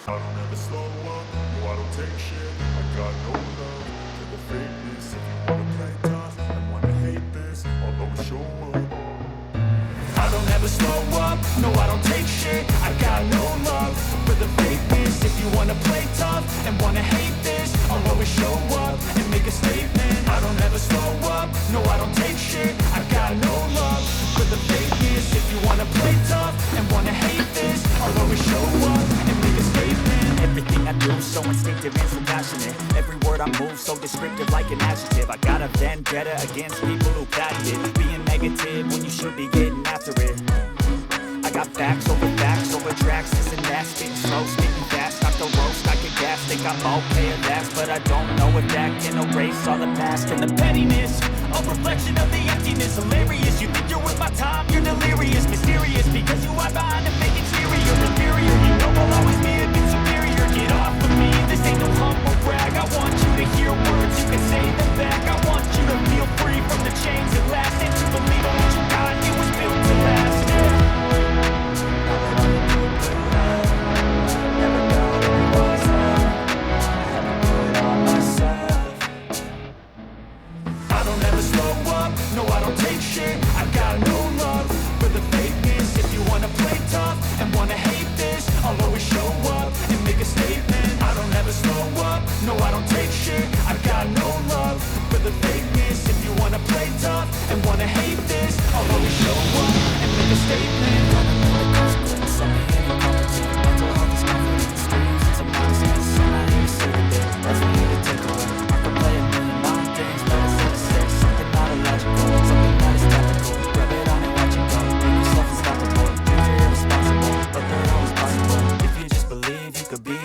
I don't ever slow up, no I don't take shit. I got no love for the fakeness. If you wanna play tough and wanna hate this, I'll always show up. I don't ever slow up, no I don't take shit. I got no love for the fakeness. If you wanna play tough and wanna hate this, I'll always show up and make a statement. I don't ever slow up, no I don't take shit. I got no love for the fakeness. If you wanna play tough and wanna hate this, I'll always show up and make a statement. Everything I do so instinctive and so passionate. Every word I move so descriptive like an adjective. I got a vendetta against people who patent it. Being negative when you should be getting after it. I got facts over tracks. This and that, spitting slow, spitting fast. Knock the roast, I get gas. Think I'm okay at last, but I don't know if that can erase all the past and the pettiness. A reflection of the emptiness, hilarious. You think you're worth my time, you're delirious. Mysterious, because you hide behind a fake exterior. Inferior, you know I'll always be a bit superior. Get off of me, this ain't no humble brag. I want you to hear words, you can say them back. I want you to feel free from the chains at last, and to believe in what you got, it was built to last.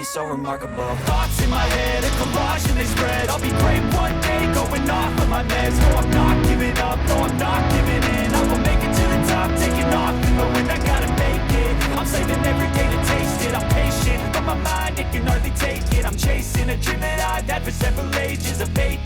So remarkable. Thoughts in my head, a collage and they spread. I'll be great one day, going off of my meds. No, I'm not giving up, no, I'm not giving in. I will make it to the top, taking off in the wind. I gotta make it, I'm saving every day to taste it. I'm patient, but my mind, it can hardly take it. I'm chasing a dream that I've had for several ages. A fake